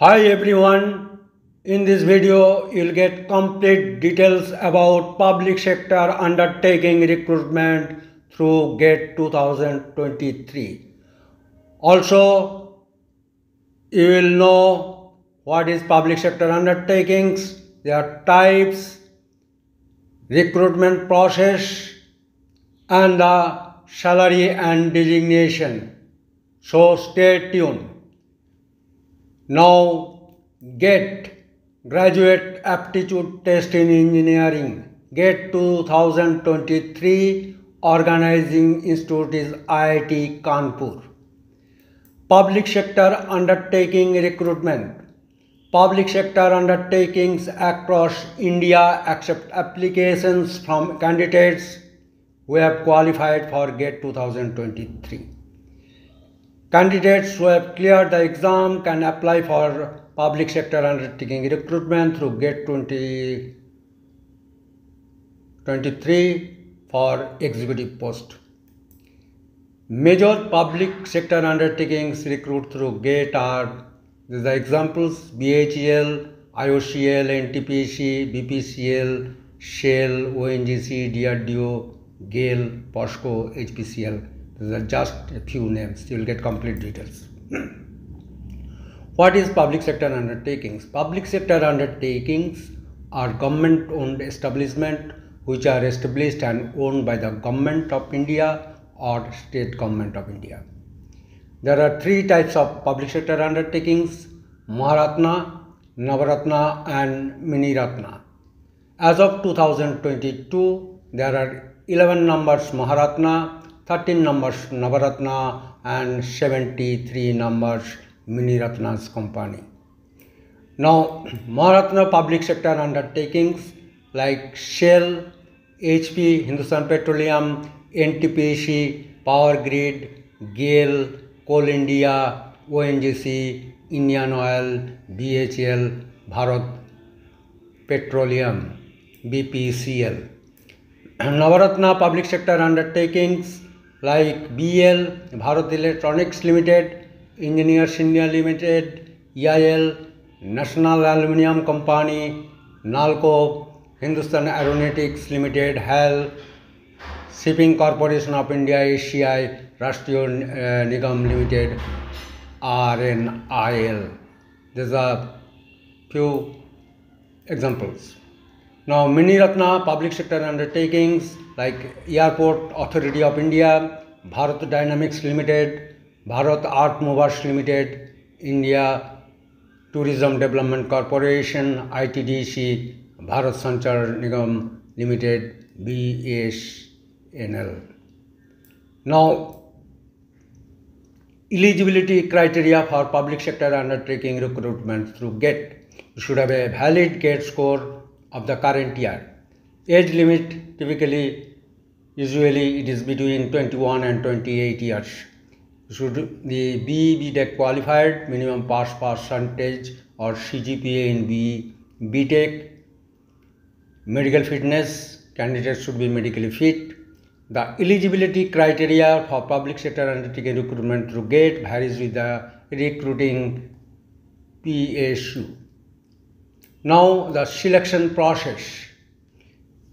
Hi everyone, in this video you'll get complete details about public sector undertaking recruitment through GATE 2023. Also, you will know what is public sector undertakings, their types, recruitment process and the salary and designation. So stay tuned. Now, GATE, Graduate Aptitude Test in Engineering, GATE 2023, Organizing Institute is IIT Kanpur. Public sector undertaking recruitment. Public sector undertakings across India accept applications from candidates who have qualified for GATE 2023. Candidates who have cleared the exam can apply for public sector undertaking recruitment through GATE 2023 for executive post. Major public sector undertakings recruit through GATE are the examples: BHEL, IOCL, NTPC, BPCL, Shell, ONGC, DRDO, GAIL, POSCO, HPCL. These are just a few names. You will get complete details. What is public sector undertakings? Public sector undertakings are government-owned establishments which are established and owned by the Government of India or State Government of India. There are three types of public sector undertakings: Maharatna, Navaratna and Miniratna. As of 2022, there are 11 numbers Maharatna, 13 numbers Navaratna and 73 numbers Miniratna's company. Now, Maharatna public sector undertakings like Shell, HP, Hindustan Petroleum, NTPC, Power Grid, GAIL, Coal India, ONGC, Indian Oil, BHEL, Bharat Petroleum, BPCL. Navaratna public sector undertakings like BL, Bharat Electronics Limited, Engineers India Limited, EIL, National Aluminium Company, NALCO, Hindustan Aeronautics Limited, HAL, Shipping Corporation of India, ACI, Rashtriya Nigam Limited, RNIL. These are few examples. Now, Miniratna public sector undertakings like Airport Authority of India, Bharat Dynamics Limited, Bharat Art Movers Limited, India Tourism Development Corporation, ITDC, Bharat Sanchar Nigam Limited, BSNL. Now, eligibility criteria for public sector undertaking recruitment through GATE. You should have a valid GATE score of the current year. Age limit usually it is between 21 and 28 years. Should the BTech qualified, minimum pass percentage or CGPA in BTech. Medical fitness, candidates should be medically fit. The eligibility criteria for public sector undertaking recruitment through GATE varies with the recruiting PSU. Now, the selection process.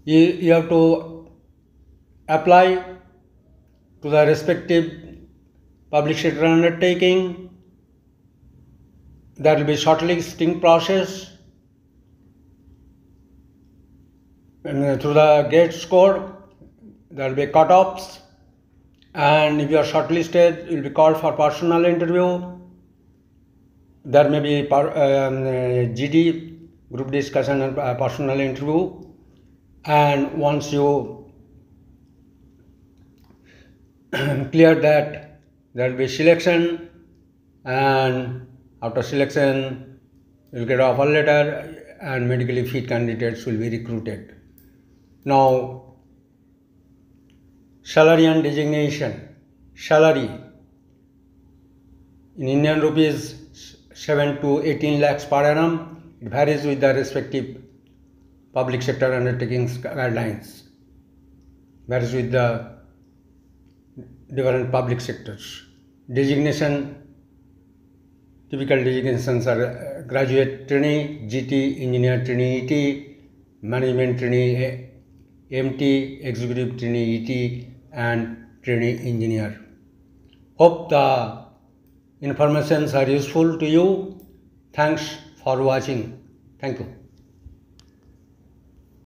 You have to apply to the respective public sector undertaking. There will be shortlisting process. And through the GATE score, there will be cut-offs. And if you are shortlisted, you will be called for personal interview. There may be GD, group discussion and personal interview. And once you clear that, there will be selection, and after selection you will get an offer letter and medically fit candidates will be recruited. Now, salary and designation. Salary in Indian rupees 7 to 18 lakhs per annum. It varies with the respective public sector undertakings guidelines, varies with the different public sectors. Designation Typical designations are graduate trainee, GT, engineer trainee, ET, management trainee, MT, executive trainee, ET, and trainee engineer. Hope the informations are useful to you. Thanks for watching. Thank you.